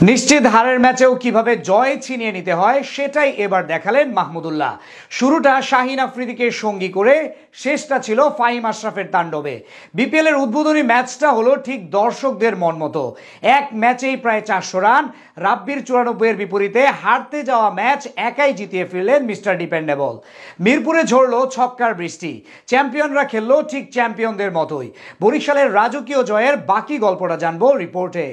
নিশ্চিত হারের ম্যাচেও কিভাবে জয় ছিনিয়ে নিতে হয় সেটাই এবার দেখালেন মাহমুদুল্লাহ। শুরুটা শাহিন আফ্রিদিকে সঙ্গী করে, শেষটা ছিল ফাহিম আশরাফের তাণ্ডবে। বিপিএল এর উদ্বোধনী ম্যাচটা হলো ঠিক দর্শকদের মন মতো। এক ম্যাচেই প্রায় 400 রান, রাব্বির 94 এর বিপরীতে হারতে যাওয়া ম্যাচ একাই জিতিয়ে ফিরলেন মিস্টার ডিপেন্ডেবল। মিরপুরে ঝরলো ছক্কার বৃষ্টি, চ্যাম্পিয়নরা খেললো ঠিক চ্যাম্পিয়নদের মতোই। বরিশালের রাজকীয় জয়ের বাকি গল্পটা জানবো রিপোর্টে।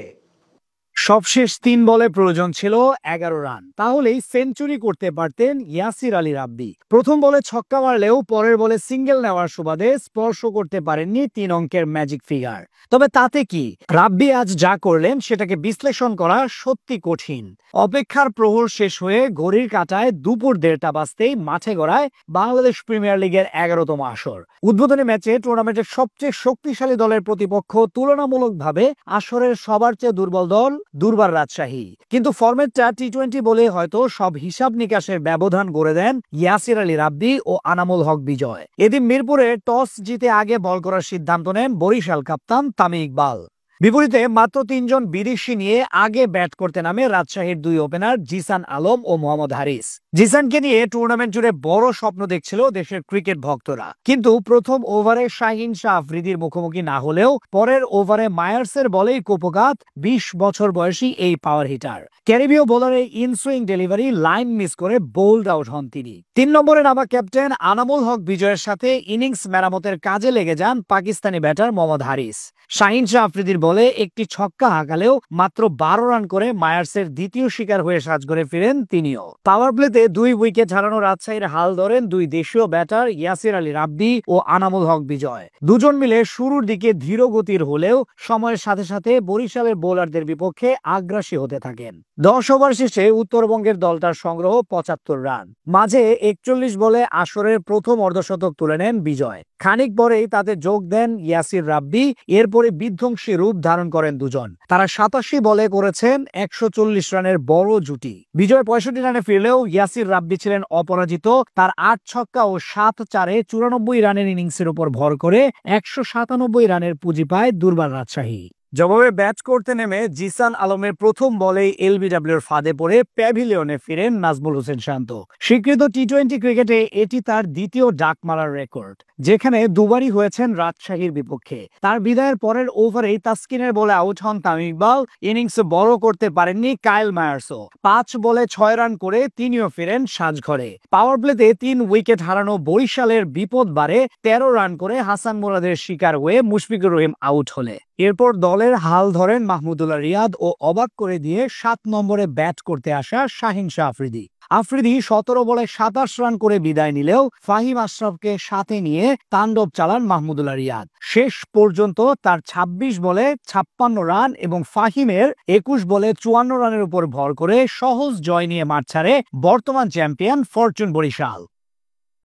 সবশেষ 3 বলে প্রয়োজন ছিল 11 রান, তাহলেই সেঞ্চুরি করতে পারতেন ইয়াসির আলী রাব্বি। প্রথম বলে ছক্কা মারলেও পরের বলে সিঙ্গেল নেওয়ার সুবাদে স্পর্শ করতে পারেননি 3 অঙ্কের ম্যাজিক ফিগার। তবে তাতে কি, রাব্বি আজ যা করলেন সেটাকে বিশ্লেষণ করা সত্যি কঠিন। অপেক্ষার প্রহর শেষ হয়ে ঘড়ির কাঁটায় দুপুর 1:30 বাজতেই মাঠে গড়ায় বাংলাদেশ প্রিমিয়ার লিগের 11তম আসর। উদ্বোধনী ম্যাচে টুর্নামেন্টের সবচেয়ে শক্তিশালী দলের প্রতিপক্ষ তুলনামূলকভাবে আসরের সবার চেয়ে দুর্বল দল দুর্বার রাজশাহী। কিন্তু ফরম্যাটটা টি-20 বলে হয়তো সব হিসাব নিকাশের ব্যবধান গড়ে দেন ইয়াসির আলী রাব্বি ও আনামুল হক বিজয়। এদিন মিরপুরে টস জিতে আগে বল করার সিদ্ধান্ত নেন বরিশাল কাপ্তান তামিম ইকবাল। বিপরীতে মাত্র 3 জন বিদেশি নিয়ে আগে ব্যাট করতে নামে রাজশাহীর 2 ওপেনার জিসান আলম ও মোহাম্মদ হারিস। জিসানকে নিয়ে টুর্নামেন্ট জুড়ে বড় স্বপ্ন দেখছিল দেশের ক্রিকেট ভক্তরা, কিন্তু প্রথম ওভারে শাহিন শাহ আফ্রিদির মুখোমুখি না হলেও পরের ওভারে মায়ার্সের বলেই কোপঘাত 20 বছর বয়সী এই পাওয়ার হিটার। ক্যারিবীয় বোলারের ইনসুইং ডেলিভারি লাইন মিস করে বোল্ড আউট হন তিনি। 3 নম্বরে নামা ক্যাপ্টেন আনামুল হক বিজয়ের সাথে ইনিংস মেরামতের কাজে লেগে যান পাকিস্তানি ব্যাটার মোহাম্মদ হারিস। শাহিন শাহ আফ্রিদির বলে একটি ছক্কা হাঁকালেও মাত্র 12 রান করে মায়ার্সের দ্বিতীয় শিকার হয়ে সাজঘরে ফিরেন তিনিও। পাওয়ার প্লেতে 2 উইকেট হারানো রাজশাহীর হাল ধরেন 2 দেশীয় ব্যাটার ইয়াসির আলী রাব্বি ও আনামুল হক বিজয়। দুজন মিলে শুরুর দিকে ধীর গতির হলেও সময়ের সাথে সাথে বরিশালের বোলারদের বিপক্ষে আগ্রাসী হতে থাকেন। 10 ওভার শেষে উত্তরবঙ্গের দলটার সংগ্রহ 75 রান। মাঝে 41 বলে আসরের প্রথম অর্ধশতক তুলে নেন বিজয়। খানিক পরেই তাতে যোগ দেন ইয়াসির রাব্বি। এরপরে বিধ্বংসী রূপ ধারণ করেন দুজন। তারা 87 বলে করেছেন 140 রানের বড় জুটি। বিজয় 65 রানে ফিরলেও ইয়াসির রাব্বি ছিলেন অপরাজিত। তার 8 ছক্কা ও 7 চারে 94 রানের ইনিংসের উপর ভর করে 197 রানের পুঁজি পায় দুর্বার রাজশাহী। জবাবে ব্যাট করতে নেমে জিসান আলমের প্রথম বলেই এলবিডব্লিউর ফাঁদে পড়ে প্যাভিলিয়নে ফিরেন নাজমুল হোসেন শান্ত। স্বীকৃত টি-20 ক্রিকেটে এটি তার দ্বিতীয় ডাক মারার রেকর্ড, যেখানে দুবারই হয়েছেন রাজশাহীর বিপক্ষে। তার বিদায়ের পরের ওভারেই তাসকিনের বলে আউট হন তামিম ইকবাল। ইনিংস বড় করতে পারেননি কাইল মায়ার্সও। 5 বলে 6 রান করে তিনিও ফিরেন সাজঘরে। পাওয়ার প্লেতে 3 উইকেট হারানো বরিশালের বিপদ বাড়ে 13 রান করে হাসান মুরাদের শিকার হয়ে মুশফিকুর রহিম আউট হলে। এরপর দলের হাল ধরেন মাহমুদুল্লাহ রিয়াদ ও অবাক করে দিয়ে 7 নম্বরে ব্যাট করতে আসা শাহিন শাহ আফ্রিদি। আফ্রিদি 17 বলে 27 রান করে বিদায় নিলেও ফাহিম আশরাফকে সাথে নিয়ে তাণ্ডব চালান মাহমুদুল্লাহ রিয়াদ। শেষ পর্যন্ত তার 26 বলে 56 রান এবং ফাহিমের 21 বলে 54 রানের উপর ভর করে সহজ জয় নিয়ে মাঠ ছাড়ে বর্তমান চ্যাম্পিয়ন ফরচুন বরিশাল।